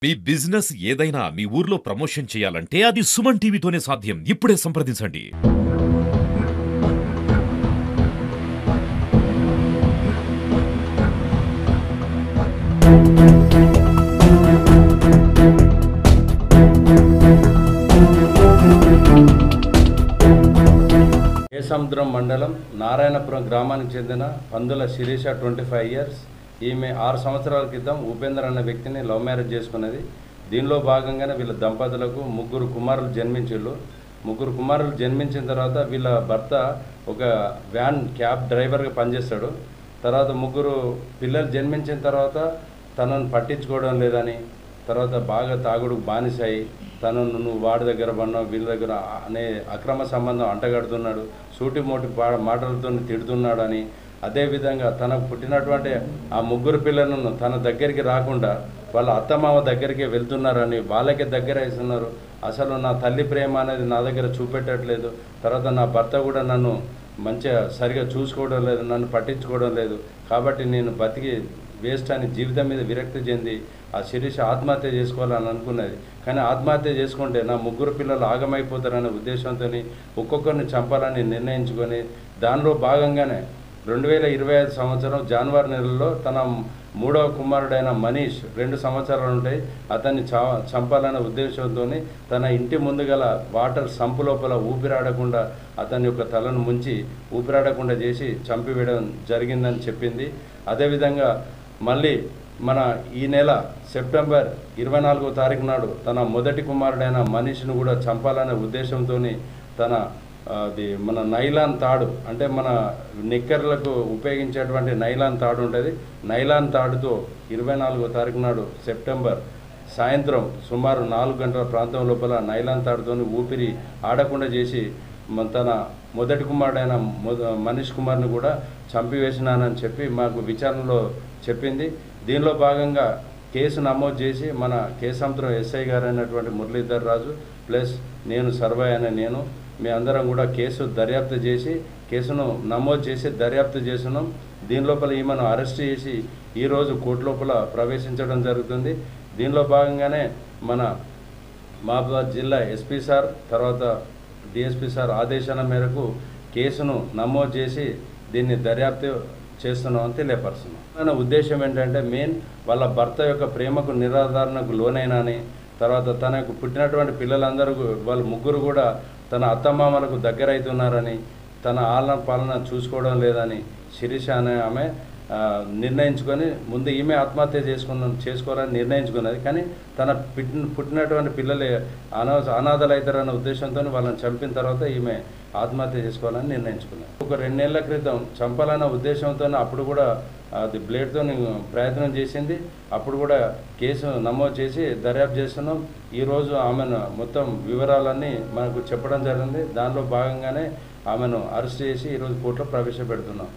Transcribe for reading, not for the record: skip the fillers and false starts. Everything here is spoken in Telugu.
మీ బిజినెస్ ఏదైనా మీ ఊర్లో ప్రమోషన్ చేయాలంటే అది సుమన్ టీవీతోనే సాధ్యం. ఇప్పుడే సంప్రదించండి. కేసముద్రం మండలం నారాయణపురం గ్రామానికి చెందిన పందుల శిరీష 25 ఇయర్స్. ఈమె 6 సంవత్సరాల క్రితం ఉపేందర్ అన్న వ్యక్తిని లవ్ మ్యారేజ్ చేసుకున్నది. దీనిలో భాగంగానే వీళ్ళ దంపతులకు ముగ్గురు కుమారులు జన్మించిన తర్వాత వీళ్ళ భర్త ఒక క్యాబ్ డ్రైవర్గా పనిచేస్తాడు. తర్వాత ముగ్గురు పిల్లలు జన్మించిన తర్వాత తనను పట్టించుకోవడం లేదని, తర్వాత బాగా తాగుడుకు బానిసాయి, తనను నువ్వు వాడి దగ్గర పడినావు వీళ్ళ దగ్గర అనే అక్రమ సంబంధం అంటగడుతున్నాడు, సూటిమోటి మాటలతో తిడుతున్నాడని, అదేవిధంగా తనకు పుట్టినటువంటి ఆ ముగ్గురు పిల్లలను తన దగ్గరికి రాకుండా వాళ్ళ అత్తమామ దగ్గరికి వెళ్తున్నారని, వాళ్ళకే దగ్గర వేస్తున్నారు. అసలు నా తల్లి ప్రేమ అనేది నా దగ్గర చూపెట్టట్లేదు, తర్వాత నా భర్త కూడా నన్ను మంచిగా సరిగా చూసుకోవడం లేదు, నన్ను పట్టించుకోవడం లేదు, కాబట్టి నేను బతికి వేస్ట్ అని జీవితం మీద విరక్తి చెంది ఆ శిరీష ఆత్మహత్య చేసుకోవాలని అనుకున్నది. కానీ ఆత్మహత్య చేసుకుంటే నా ముగ్గురు పిల్లలు ఆగమైపోతారనే ఉద్దేశంతో ఒక్కొక్కరిని చంపాలని నిర్ణయించుకొని దానిలో భాగంగానే 2025 సంవత్సరం జనవరి నెలలో తన 3వ కుమారుడైన మనీష్ 2 సంవత్సరాలు ఉంటాయి, అతన్ని చంపాలనే ఉద్దేశంతో తన ఇంటి ముందు గల వాటర్ సంపు లోపల ఊపిరాడకుండా అతని యొక్క తలను ముంచి ఊపిరాడకుండా చేసి చంపివేయడం జరిగిందని చెప్పింది. అదేవిధంగా మళ్ళీ మన ఈ నెల సెప్టెంబర్ 24వ తారీఖు నాడు తన మొదటి కుమారుడైన మనీష్ను కూడా చంపాలనే ఉద్దేశంతో మన నైలాన్ తాడు, అంటే మన నిక్కర్లకు ఉపయోగించేటువంటి నైలాన్ తాడు ఉంటుంది, నైలాన్ తాడుతో 24వ తారీఖు నాడు సెప్టెంబర్ సాయంత్రం సుమారు 4 గంటల ప్రాంతం లోపల నైలాన్ తాడుతో ఊపిరి ఆడకుండా చేసి తన మొదటి కుమారుడైన మనీష్ కుమార్ని కూడా చంపివేసినానని చెప్పి మాకు విచారణలో చెప్పింది. దీనిలో భాగంగా కేసు నమోదు చేసి మన కేసముద్రం ఎస్ఐ గారు అయినటువంటి మురళీధర్ రాజు ప్లస్ నేను సర్వయ్య అనే మీ అందరం కూడా కేసును నమోదు చేసి దర్యాప్తు చేస్తున్నాం. దీని లోపల ఈమెను అరెస్ట్ చేసి ఈరోజు కోర్టు లోపల ప్రవేశించడం జరుగుతుంది. దీనిలో భాగంగానే మన మహబూబాబాద్ జిల్లా ఎస్పీ సార్ తర్వాత డిఎస్పీ సార్ ఆదేశాల మేరకు కేసును నమోదు చేసి దీన్ని దర్యాప్తు చేస్తున్నామని తెలియపరుస్తున్నాం. మన ఉద్దేశం ఏంటంటే వాళ్ళ భర్త యొక్క ప్రేమకు నిరాధారణకు లోనైనాని, తర్వాత తనకు పుట్టినటువంటి పిల్లలందరూ వాళ్ళు ముగ్గురు కూడా తన అత్తమామలకు దగ్గర అవుతున్నారని, తన ఆలన పాలన చూసుకోవడం లేదని శిరీష అనే ఆమె నిర్ణయించుకొని ముందు ఈమె ఆత్మహత్య చేసుకోవాలని నిర్ణయించుకున్నది. కానీ తన పుట్టినటువంటి పిల్లలు అనాథలు అవుతారన్న ఉద్దేశంతో వాళ్ళని చంపిన తర్వాత ఈమె ఆత్మహత్య చేసుకోవాలని నిర్ణయించుకున్నది. ఒక 2 నెలల క్రితం చంపాలన్న ఉద్దేశంతో అప్పుడు కూడా అది బ్లేడ్తో ప్రయత్నం చేసింది. అప్పుడు కూడా కేసు నమోదు చేసి దర్యాప్తు చేస్తున్నాం. ఈరోజు ఆమెను మొత్తం వివరాలన్నీ మనకు చెప్పడం జరిగింది. దానిలో భాగంగానే ఆమెను అరెస్ట్ చేసి ఈరోజు కోర్టులో ప్రవేశపెడుతున్నాం.